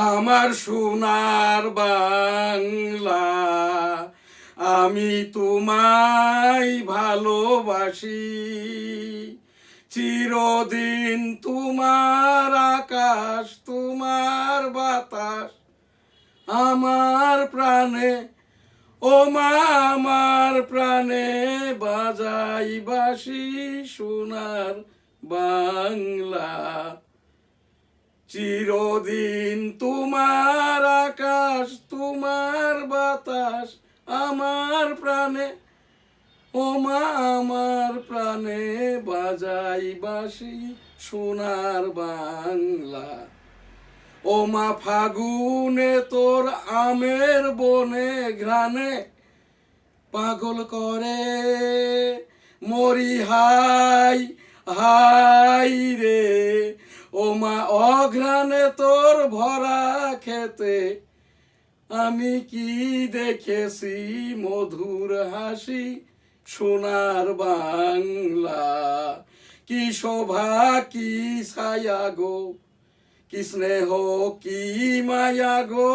আমার সোনার বাংলা, আমি তোমায় ভালোবাসি। চিরদিন তোমার আকাশ, তোমার বাতাস আমার প্রাণে, ও মা আমার প্রাণে বাজাই বাঁশি সোনার বাংলা। চিরদিন তোমার আকাশ, তোমার বাতাস আমার প্রাণে, ও মা আমার প্রাণে বাজাই বাঁশি সোনার বাংলা। ও মা ফাগুনে তোর আমের বনে ঘ্রাণে পাগল করে মরি হাই হাই রে। ও মা অঘ্রাণে তোর ভরা খেতে আমি কি দেখেছি মধুর হাসি সোনার বাংলা। কি শোভা কি ছায়া গো, কি স্নেহ কি মায়া গো,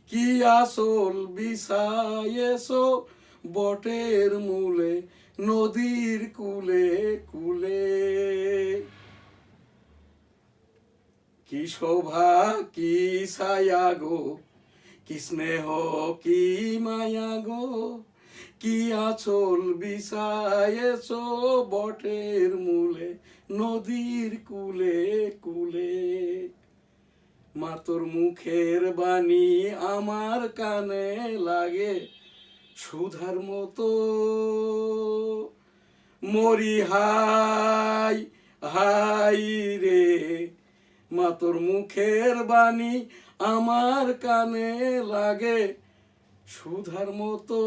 কি আসল বিছায়েছো বটের মূলে নদীর কুলে কুলে। কি শোভা কি ছায়া গো, কি স্নেহ কি মায়া গো, কি আঁচল বিছায়েছো বটের মূলে নদীর কুলে কুলে। মা তোর মুখের বাণী আমার কানে লাগে সুধার মতো, মরি হাই হাই রে। মা তোর মুখের বাণী আমার কানে লাগে সুধার মতো,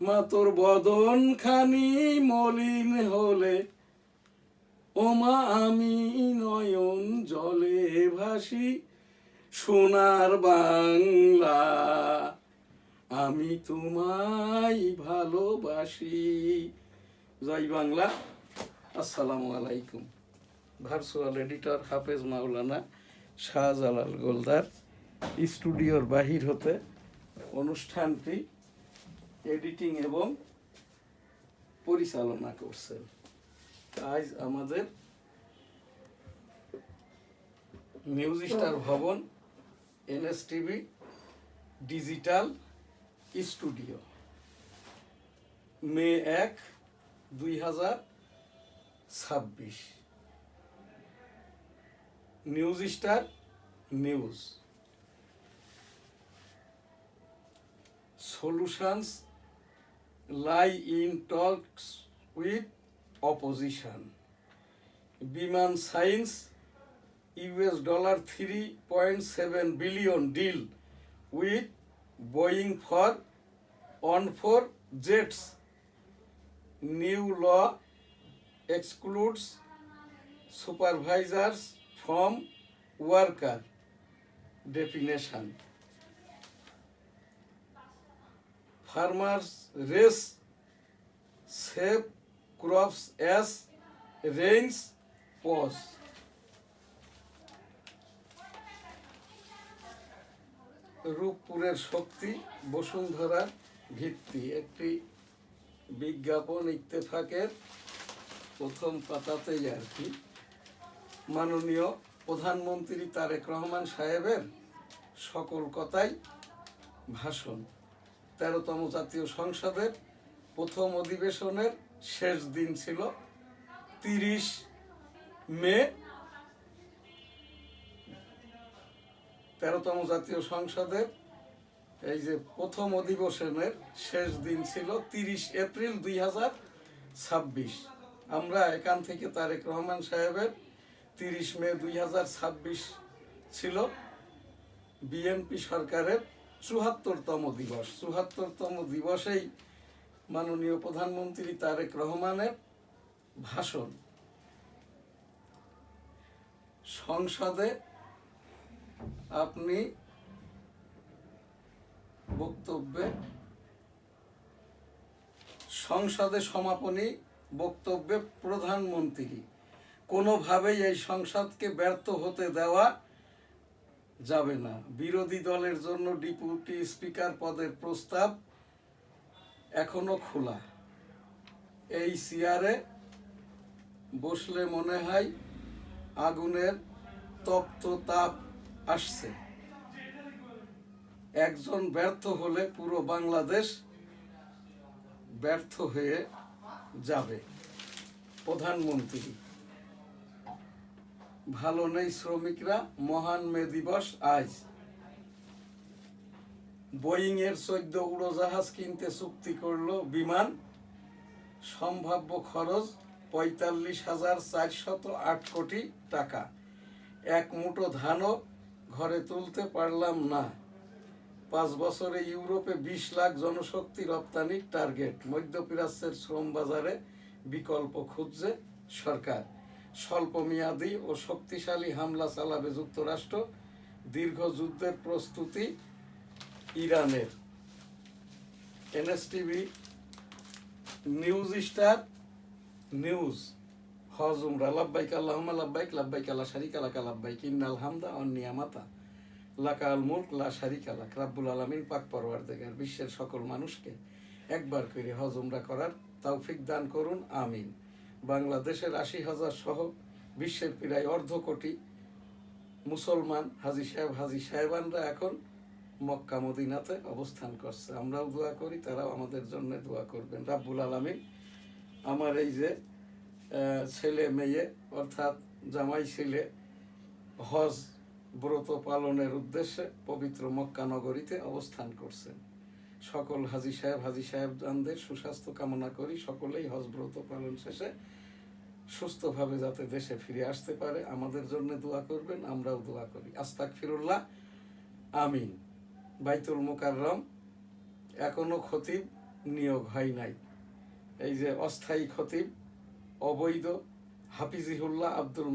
মা তোর বদন খানি মলিন হলে, ও মা আমি নয়ন জলে ভাসি সোনার বাংলা। আমি তোমায় ভালোবাসি। জয় বাংলা। আসসালামু আলাইকুম। ভার্চুয়াল এডিটর হাফেজ মাওলানা শাহজালাল গোলদার স্টুডিওর বাহির হতে অনুষ্ঠানটি এডিটিং এবং পরিচালনা করছেন। আজ আমাদের মিউজিক স্টার ভবন NSTV digital studio, May 1, 2026। News star news solutions lie in talks with opposition. বিমান science $3.7 billion deal with Boeing for on-4 jets. New law excludes supervisors from worker definition. Farmers raise save crops as rains pause. রূপপুরের শক্তি বসুন্ধরার ভিত্তি, একটি বিজ্ঞাপন ইত্তেফাকের প্রথম পাতাতেই আর কি। মাননীয় প্রধানমন্ত্রী তারেক রহমান সাহেবের সকল কথাই ভাষণ। 13তম জাতীয় সংসদের প্রথম অধিবেশনের শেষ দিন ছিল 30 মে। 13তম জাতীয় সংসদের এই যে প্রথম অধিবেশনের শেষ দিন ছিল 30 এপ্রিল 2026। আমরা এখান থেকে তারেক রহমান সাহেবের 30 মে 2026 ছিল বিএনপি সরকারের 74তম দিবস। 74তম দিবসেই মাননীয় প্রধানমন্ত্রী তারেক রহমানের ভাষণ। সংসদে আপনি সংসদে সমাপনী বক্তব্যে প্রধানমন্ত্রী কোনোভাবেই এই সংসদকে ব্যর্থ হতে দেওয়া যাবে না। বিরোধী দলের জন্য ডেপুটি স্পিকার পদের প্রস্তাব এখনো খোলা। এই চেয়ারে বসলে মনে হয় আগুনের তপ্ত তাপ আসছে। একজন ব্যর্থ হলে পুরো বাংলাদেশ ব্যর্থ হয়ে যাবে। প্রধানমন্ত্রী, ভালো নেই শ্রমিকরা, মহান মে দিবস আজ। বোয়িং এর 14 উড়োজাহাজ কিনতে চুক্তি করলো বিমান, সম্ভাব্য খরচ 45,408 কোটি টাকা। এক মুঠো ধানও ঘরে তুলতে পারলাম না। 5 বছরে ইউরোপে 20 লাখ জনশক্তি রপ্তানির টার্গেট। মধ্যপ্রাচ্যের শ্রম বাজারে বিকল্প খুঁজছে সরকার। স্বল্পমেয়াদী ও শক্তিশালী হামলা চালাবে যুক্তরাষ্ট্র। দীর্ঘ যুদ্ধের প্রস্তুতি ইরানের। এনএসটিভি, নিউজ স্টার নিউজ। হজ উমরা লাব্বাইক আল্লাহুম্মা লাব্বাইক লাব্বাইক লা শারীকা লাক লাব্বাইক ইন্নাল হামদা ওয়ান নিয়ামাতা লাকাল মুলক লা শারীকা লাক। রব্বুল আলামিন পাক পরওয়ারদিগার বিশ্বের সকল মানুষকে একবার করে হজ উমরা করার তৌফিক দান করুন, আমিন। বাংলাদেশের 80,000 সহ বিশ্বের প্রায় অর্ধ কোটি মুসলমান হাজী সাহেব হাজী সাহেবানরা এখন মক্কা মদিনাতে অবস্থান করছে। আমরাও দোয়া করি, তারাও আমাদের জন্য দোয়া করবেন। রাব্বুল আলামিন আমার এই যে ছেলে মেয়ে অর্থাৎ জামাই ছেলে হজ ব্রত পালনের উদ্দেশ্যে পবিত্র মক্কা নগরীতে অবস্থান করছেন। সকল হাজী সাহেবজানদের সুস্বাস্থ্য কামনা করি। সকলেই হজ ব্রত পালন শেষে সুস্থভাবে যাতে দেশে ফিরে আসতে পারে আমাদের জন্য দোয়া করবেন, আমরাও দোয়া করি। আস্তাগফিরুল্লাহ, আমিন। বাইতুল মুকাররম এখনো খতিব নিয়োগ হয় নাই। এই যে অস্থায়ী খতিব অবৈধ হাফিজিহুল্লাহ আব্দুল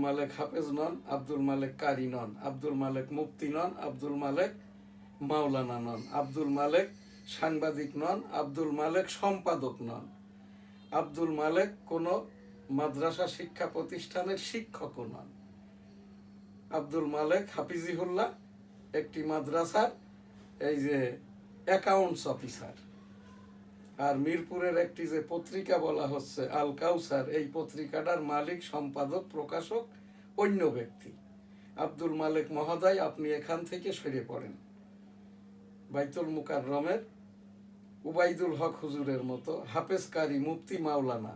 মালেক হাফেজ নন, আব্দুল মালেক কারি নন, আব্দুল মালেক মুফতি নন, আব্দুল মালেক মাওলানা নন, আব্দুল মালেক সাংবাদিক নন, আব্দুল মালেক সম্পাদক নন, আব্দুল মালেক কোনো মাদ্রাসা শিক্ষা প্রতিষ্ঠানের শিক্ষকও নন। আব্দুল মালেক হাফিজিহুল্লাহ একটি মাদ্রাসার এই যে অ্যাকাউন্টস অফিসার। আর মিরপুরের একটি যে পত্রিকা বলা হচ্ছে আল কাউসার, এই পত্রিকাটার মালিক, সম্পাদক, প্রকাশক অন্য ব্যক্তি। আব্দুল মালেক মহোদয়, আপনি এখান থেকে সরে পড়েন। বাইতুল মুকাররমের উবাইদুল হক হুজুরের মতো হাফেজ কারি মুফতি মাওলানা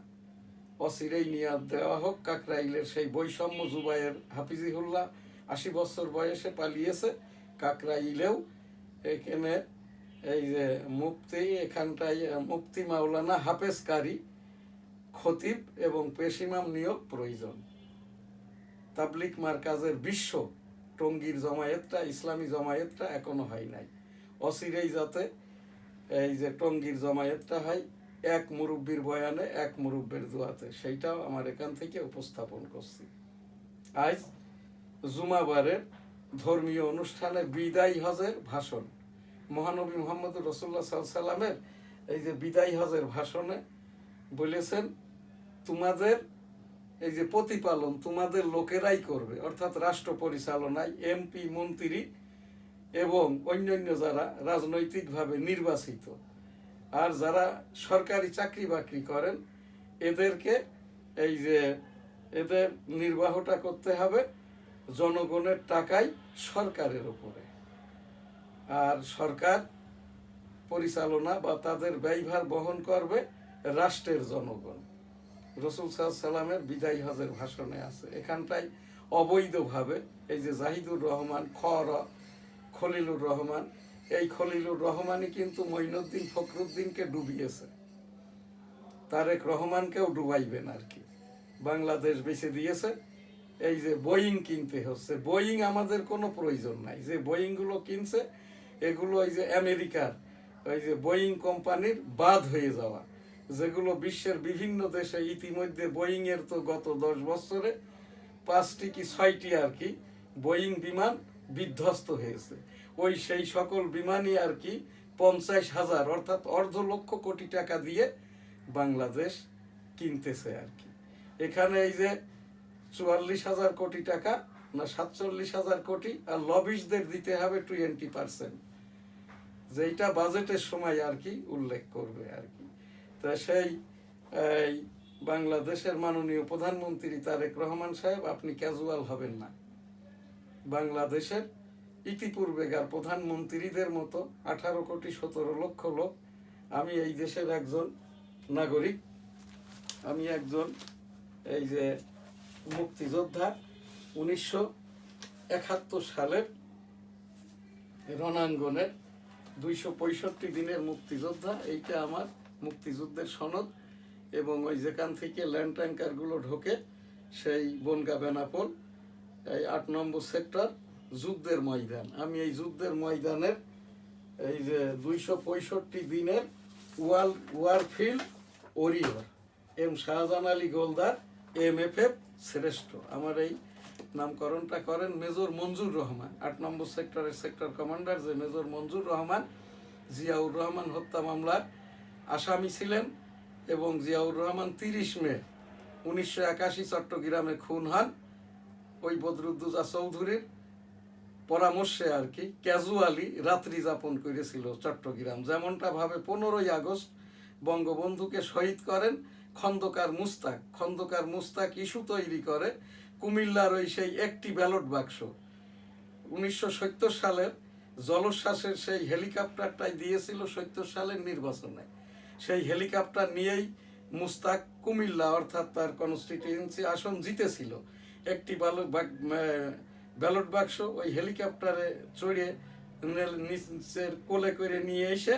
অচিরেই নিয়াদ দেওয়া হোক। কাকরাইলের সেই বৈষম্য জুবাইয়ের হাফিজিহুল্লাহ 80 বছর বয়সে পালিয়েছে। কাকরাইলেও এখানে এই যে মুফতি, এখানটায় মুফতি মাওলানা হাফেজ কারি খতিব এবং পেশিমাম নিয়োগ প্রয়োজন। তাবলিক মার্কাজের বিশ্ব টঙ্গীর জমায়েতটা, ইসলামী জমায়েতটা এখনো হয় নাই। অচিরেই যাতে এই যে টঙ্গীর জমায়েতটা হয়, এক মুরব্বীর বয়ানে এক মুরব্বের দোয়াতে, সেইটাও আমার এখান থেকে উপস্থাপন করছি। আজ জুমাবারের ধর্মীয় অনুষ্ঠানে বিদায় হজের ভাষণ। মহানবী মুহাম্মদুর রাসূলুল্লাহ সাল্লাল্লাহু আলাইহি ওয়াসাল্লামের এই যে বিদায় হজের ভাষণে বলেছেন, তোমাদের এই যে প্রতিপালন তোমাদের লোকেরাই করবে, অর্থাৎ রাষ্ট্র পরিচালনায় এমপি, মন্ত্রী এবং অন্যান্য যারা রাজনৈতিকভাবে নির্বাচিত আর যারা সরকারি চাকরি বাকরি করেন, এদেরকে এই যে এদের নির্বাহটা করতে হবে জনগণের টাকায় সরকারের উপরে। আর সরকার পরিচালনা বা তাদের ব্যয়ভার বহন করবে রাষ্ট্রের জনগণ। রাসূল সাল্লাল্লাহু আলাইহি ওয়াসাল্লামের বিদায় হজের ভাষণে আছে। এখানটায় অবৈধভাবে এই যে জাহিদুর রহমান খলিলুর রহমান, এই খলিলুর রহমানই কিন্তু মঈনুদ্দিন ফখরুদ্দিনকে ডুবিয়েছে। তারেক রহমানকেও ডুবাইবেন আর কি। বাংলাদেশ বেছে দিয়েছে। এই যে বোয়িং কিনতে হচ্ছে, বোয়িং আমাদের কোনো প্রয়োজন নাই। যে বোয়িংগুলো কিনছে এগুলো এই যে আমেরিকার ওই যে বোয়িং কোম্পানির বাদ হয়ে যাওয়া, যেগুলো বিশ্বের বিভিন্ন দেশে ইতিমধ্যে বোয়িংয়ের তো গত 10 বছরে 5টি কি 6টি আর কি বোয়িং বিমান বিধ্বস্ত হয়েছে। ওই সেই সকল বিমানই আর কি 50,000 অর্থাৎ 1.5 লক্ষ কোটি টাকা দিয়ে বাংলাদেশ কিনতেছে আর কি। এখানে এই যে 44,000 কোটি টাকা না 47,000 কোটি, আর লবিস্টদের দিতে হবে 20%, যেটা বাজেটের সময় আর কি উল্লেখ করবে আর কি। তা সেই এই বাংলাদেশের মাননীয় প্রধানমন্ত্রী তারেক রহমান সাহেব, আপনি ক্যাজুয়াল হবেন না। বাংলাদেশের ইতিপূর্বেকার প্রধানমন্ত্রীদের মতো 18,17,00,000 লোক, আমি এই দেশের একজন নাগরিক, আমি একজন এই যে মুক্তিযোদ্ধা, 1971 সালের রণাঙ্গনের 265 দিনের মুক্তিযোদ্ধা। এইটা আমার মুক্তিযুদ্ধের সনদ, এবং ওই যেখান থেকে ল্যান্ড ট্যাঙ্কারগুলো ঢোকে সেই বনগা বেনাপোল এই 8 নম্বর সেক্টর যুদ্ধের ময়দান, আমি এই যুদ্ধের ময়দানের এই যে 265 দিনের warfield warrior M Shahjahan Ali Goldar MFF শ্রেষ্ঠ। আমার এই নামকরণটা করেন মেজর মঞ্জুর রহমান, 8 নম্বর সেক্টরের সেক্টর কমান্ডার যে মেজর মঞ্জুর রহমান জিয়াউর রহমান হত্যা মামলার আসামি ছিলেন, এবং জিয়াউর রহমান 30 মে 1981 চট্টগ্রামে খুন হন ওই বদরুদ্দোজা চৌধুরীর পরামর্শে আর কি। ক্যাজুয়ালি রাত্রি যাপন করেছিল চট্টগ্রাম, যেমনটা ভাবে 15ই আগস্ট বঙ্গবন্ধুকে শহীদ করেন খন্দকার মুস্তাক ইস্যু তৈরি করে কুমিল্লার ওই সেই একটি ব্যালট বাক্স 1970 সালের জলোচ্ছ্বাসের সেই হেলিকপ্টারটাই দিয়েছিল 70 সালের নির্বাচনে। সেই হেলিকপ্টার নিয়েই মুস্তাক কুমিল্লা অর্থাৎ তার কনস্টিটিউয়েন্সি আসন জিতেছিল। একটি ব্যালট বাক্স ওই হেলিকপ্টারে চড়ে নিচের কোলে করে নিয়ে এসে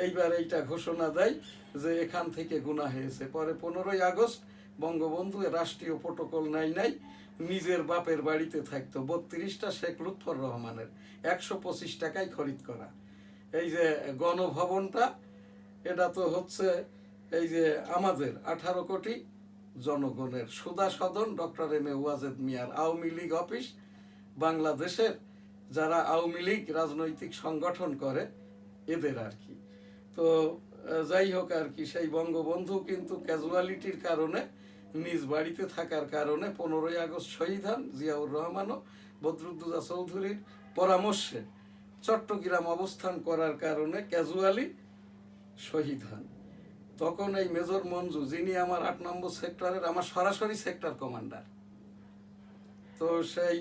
এইবার এইটা ঘোষণা দেয় যে এখান থেকে গুনাহ হয়েছে। পরে 15ই আগস্ট বঙ্গবন্ধু রাষ্ট্রীয় প্রোটোকল নাই নিজের বাপের বাড়িতে থাকতো 32টা শেখ লুৎফর রহমানের 125 টাকায় খরিদ করা। এই যে গণভবনটা, এটা তো হচ্ছে এই যে আমাদের 18 কোটি জনগণের সুধা সদন ডক্টর M.A. ওয়াজেদ মিয়ার আওয়ামী লীগ অফিস। বাংলাদেশের যারা আওয়ামী লীগ রাজনৈতিক সংগঠন করে এদের আর কি। তো যাই হোক আর কি, সেই বঙ্গবন্ধু কিন্তু ক্যাজুয়ালিটির কারণে নিজ বাড়িতে থাকার কারণে 15ই আগস্ট শহীদ হন। জিয়াউর রহমানও বদরুদ্দোজা চৌধুরীর পরামর্শে চট্টগ্রাম অবস্থান করার কারণে ক্যাজুয়ালি শহীদ হন। তখন এই মেজর মঞ্জু, যিনি আমার 8 নম্বর সেক্টরের আমার সরাসরি সেক্টর কমান্ডার, তো সেই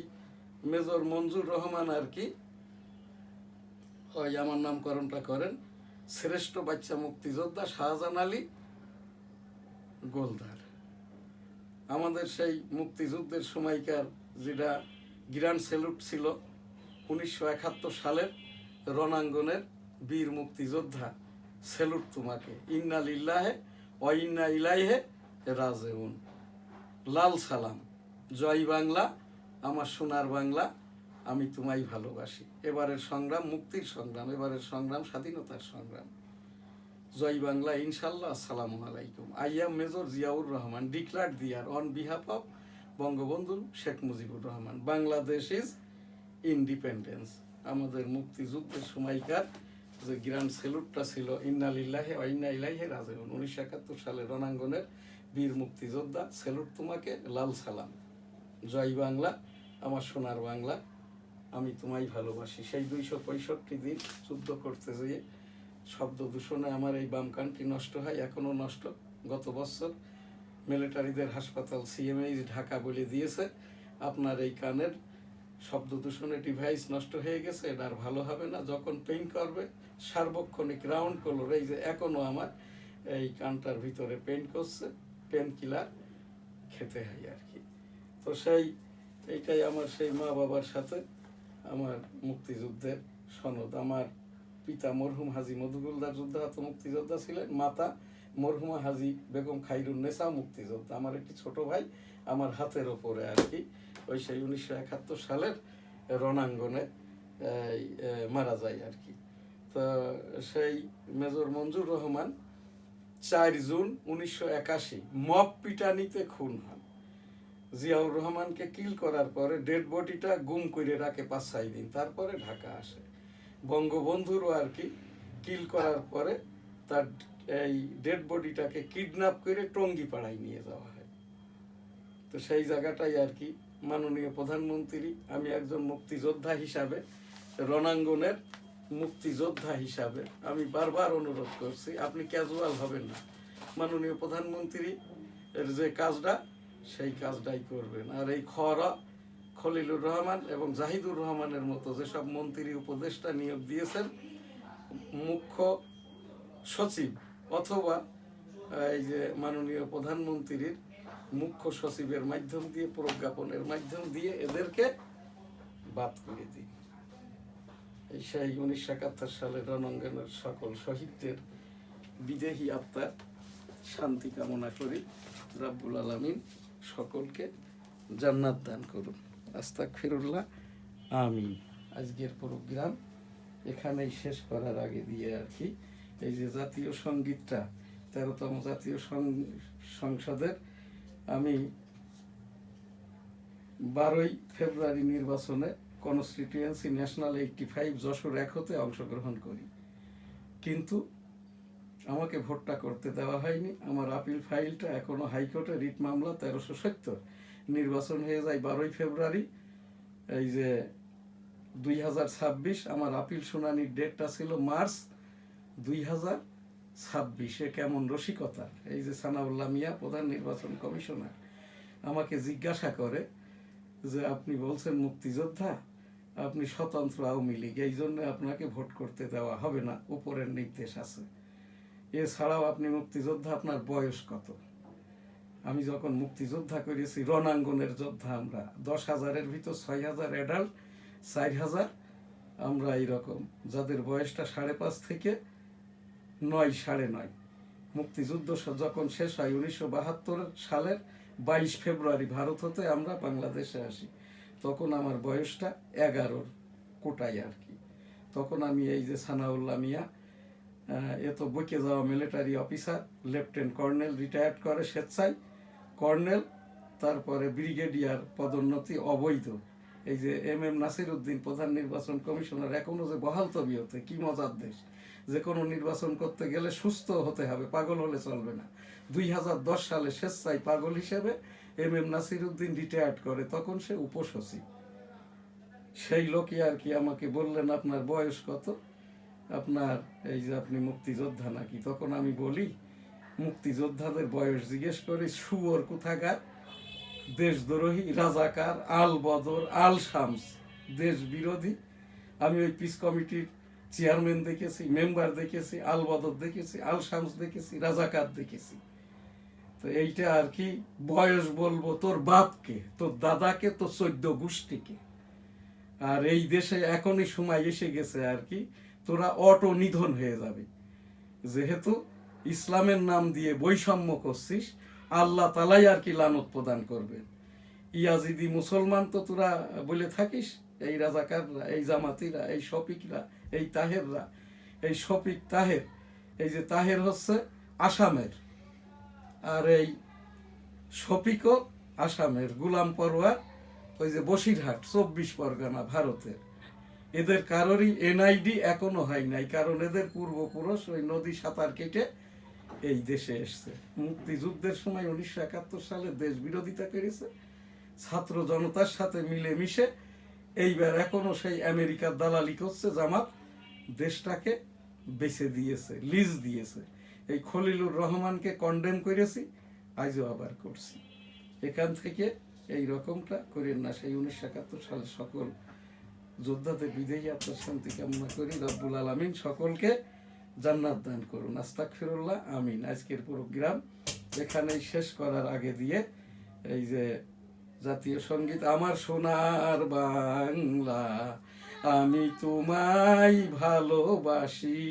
মেজর মঞ্জুর রহমান আর কি ওই আমার নামকরণটা করেন শ্রেষ্ঠ বাচ্চা মুক্তিযোদ্ধা শাহজাহান আলী গোলদার। আমাদের সেই মুক্তিযুদ্ধের সময়কার যেটা গ্র্যান্ড স্যালুট ছিল 1971 সালের রণাঙ্গনের বীর মুক্তিযোদ্ধা, স্যালুট তোমাকে, ইন্না লিল্লাহে ওয়া ইন্না ইলাইহি রাজিউন, লাল সালাম, জয় বাংলা আমার সোনার বাংলা, আমি তোমায় ভালোবাসি। এবারের সংগ্রাম মুক্তির সংগ্রাম, এবারের সংগ্রাম স্বাধীনতার সংগ্রাম। জয় বাংলা, ইনশাল্লাহ। আসসালামু আলাইকুম। I am Major Ziaur Rahman, declared there on behalf of Bangabandhu Sheikh Mujibur Rahman, Bangladesh is independence. আমাদের মুক্তিযুদ্ধের সময়কার যে গ্র্যান্ড স্যালুটটা ছিল ইন্না লিল্লাহি ওয়া ইন্না ইলাইহি রাজিউন, 1971 সালে রণাঙ্গনের বীর মুক্তিযোদ্ধা, স্যালুট তোমাকে, লাল সালাম, জয় বাংলা আমার সোনার বাংলা, আমি তোমায় ভালোবাসি। সেই 265 দিন যুদ্ধ করতে যেয়ে শব্দ দূষণে আমার এই বাম কানটি নষ্ট হয়, এখনও নষ্ট। গত বছর মিলিটারিদের হাসপাতাল CMH ঢাকা বলে দিয়েছে আপনার এই কানের শব্দ দূষণে ডিভাইস নষ্ট হয়ে গেছে, এটা আর ভালো হবে না। যখন পেইন করবে সার্বক্ষণিক রাউন্ড কলর, এই যে এখনও আমার এই কানটার ভিতরে পেইন করছে, পেন কিলার খেতে হয় আর কি। তো এইটাই আমার সেই মা বাবার সাথে আমার মুক্তিযুদ্ধের সনদ। আমার পিতা মরহুম হাজী মধুগুলদার যুদ্ধাহত মুক্তিযোদ্ধা ছিলেন, মাতা মরহুমা হাজী বেগম খাইরুন্নেসা মুক্তিযোদ্ধা। আমার একটি ছোট ভাই আমার হাতের ওপরে আর কি ওই সেই 1971 সালের রণাঙ্গনে মারা যায় আর কি। তো সেই মেজর মঞ্জুর রহমান 4 জুন 1981 মব পিটানিতে খুন হন। জিয়াউর রহমানকে কিল করার পরে ডেড বডিটা গুম করে রাখে 5-6 দিন, তারপরে ঢাকা আসে। বঙ্গবন্ধুরও আর কি কিল করার পরে তার এই ডেড বডিটাকে কিডন্যাপ করে টঙ্গিপাড়ায় নিয়ে যাওয়া হয়। তো সেই জায়গাটাই আর কি মাননীয় প্রধানমন্ত্রী, আমি একজন মুক্তিযোদ্ধা হিসাবে, রণাঙ্গনের মুক্তিযোদ্ধা হিসাবে আমি বারবার অনুরোধ করছি, আপনি ক্যাজুয়াল হবেন না। মাননীয় প্রধানমন্ত্রী এর যে কাজটা সেই কাজটাই করবেন। আর এই খলিলুর রহমান এবং জাহিদুর রহমানের মতো যেসব মন্ত্রী উপদেষ্টা নিয়োগ দিয়েছেন, মুখ্য সচিব অথবা এই যে মাননীয় প্রধানমন্ত্রীর মুখ্য সচিবের মাধ্যম দিয়ে, প্রজ্ঞাপনের মাধ্যম দিয়ে এদেরকে বাদ করে দিন। এই সেই 1971 সালে রণাঙ্গনের সকল শহীদদের বিদেহী আত্মার শান্তি কামনা করি। রাব্বুল আলামিন সকলকে জান্নাত দান করুন। আস্তাগফিরুল্লাহ, আমিন। আজকের প্রোগ্রাম এখানেই শেষ করার আগে দিয়ে আর কি, এই যে জাতীয় সঙ্গীতটা 13তম জাতীয় সংসদের আমি 12ই ফেব্রুয়ারি নির্বাচনে কনস্টিটিউয়েন্সি ন্যাশনাল 85 যশোর 1 হতে অংশগ্রহণ করি, কিন্তু আমাকে ভোটটা করতে দেওয়া হয়নি। আমার আপিল ফাইলটা এখনো হাইকোর্টে, রিট মামলা 1370, নির্বাচন হয়ে যায় 12ই ফেব্রুয়ারি এই যে 2026। আমার আপিল শুনানির ডেটটা ছিল মার্চ 2026। কেমন রসিকতা! এই যে সানাউল্লাহ মিয়া প্রধান নির্বাচন কমিশনার আমাকে জিজ্ঞাসা করে যে আপনি বলছেন মুক্তিযোদ্ধা, আপনি স্বতন্ত্র আওয়ামী লীগ, এই জন্য আপনাকে ভোট করতে দেওয়া হবে না, উপরের নির্দেশ আছে। এছাড়াও আপনি মুক্তিযোদ্ধা, আপনার বয়স কত? আমি যখন মুক্তিযোদ্ধা করেছি, রণাঙ্গনের যোদ্ধা আমরা, 10,000-এর ভিতর 6,000 অ্যাডাল্ট, 4,000 আমরা এইরকম যাদের বয়সটা 5.5 থেকে 9, 9.5। মুক্তিযুদ্ধ যখন শেষ হয় 1972 সালের 22 ফেব্রুয়ারি ভারত হতে আমরা বাংলাদেশে আসি, তখন আমার বয়সটা 11-র কোটায় আর কি। তখন আমি এই যে সানাউল্লাহ মিয়া, এত বকে যাওয়া military officer, lieutenant colonel, retired করে স্বেচ্ছায়, কর্নেল, তারপরে ব্রিগেডিয়ার পদোন্নতি অবৈধ। এই যে MM নাসির উদ্দিন প্রধান নির্বাচন কমিশনার এখনো যে বহাল তবিয়তে, কি মজার দেশ! যে কোনো নির্বাচন করতে গেলে সুস্থ হতে হবে, পাগল হলে চলবে না। 2010 সালে স্বেচ্ছায় পাগল হিসেবে MM নাসির উদ্দিন রিটায়ার্ড করে, তখন সে উপসচিব। সেই লোকই আর কি আমাকে বললেন আপনার বয়স কত, আপনার এই যে আপনি মুক্তিযোদ্ধা নাকি? তখন আমি বলি, মুক্তিযোদ্ধাদের বয়স জিজ্ঞেস করি, শুয়োর কোথাকার, দেশদ্রোহী, রাজাকার, আল বদর, আল শামস, দেশ বিরোধী। আমি ওই পিস কমিটির চেয়ারম্যান দেখেছি, মেম্বার দেখেছি, আল বদর দেখেছি, আল শামস দেখেছি, রাজাকার দেখেছি। তো এইটা আর কি বয়স বলবো তোর বাপকে, তোর দাদাকে, তোর 14 গোষ্ঠীকে। আর এই দেশে এখনই সময় এসে গেছে আর কি, তোরা অটো নিধন হয়ে যাবে। যেহেতু ইসলামের নাম দিয়ে বৈষম্য করছিস, আল্লাহ তালাই আর কি লানত প্রদান করবেন। ইয়াজিদি মুসলমান তো তোরা বলে থাকিস, এই রাজাকাররা, এই জামাতিরা, এই শফিকরা, এই তাহেররা, এই শফিক তাহের, এই যে তাহের হচ্ছে আসামের, আর এই শফিকও আসামের, গুলাম পরোয়ার ওই যে বসিরহাট 24 পরগনা ভারতের। এদের কারোরই NID এখনো হয় নাই, কারণ এদের পূর্বপুরুষ ওই নদী সাঁতার কেটে এই দেশে এসছে। মুক্তিযুদ্ধের সময় 1971 সালে দেশ বিরোধিতা করেছে, ছাত্র জনতার সাথে মিলেমিশে। এইবার এখনো সেই আমেরিকার দালালি করছে জামাত, দেশটাকে বেচে দিয়েছে, লিজ দিয়েছে। এই খলিলুর রহমানকে কন্ডেম করেছি, আজও আবার করছি। এখান থেকে এই রকমটা করেন না। সেই 1971 সালে সকল যোদ্ধাদের বিদেহী আত্মার শান্তি কামনা করি। রব্বুল আলামিন সকলকে জান্নাত দান করুন। আস্তাগফিরুল্লাহ, আমিন। আজকের প্রোগ্রাম এখানেই শেষ করার আগে দিয়ে এই যে জাতীয় সঙ্গীত, আমার সোনার বাংলা আমি তোমায় ভালোবাসি,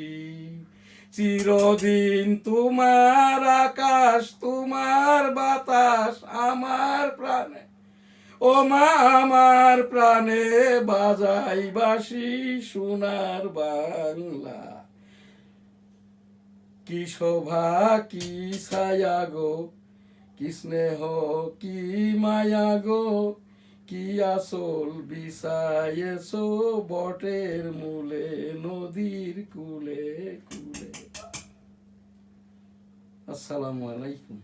চিরদিন তোমার আকাশ, তোমার বাতাস আমার প্রাণে, ও মা আমার প্রাণে বাজাই বাঁশি, সোনার বাংলা। কি শোভা কি ছায়া গো, কি স্নেহ কি মায়া গো, কি আসল বিছায়েছো বটের মূলে, নদীর কূলে কূলে। আসসালামু আলাইকুম।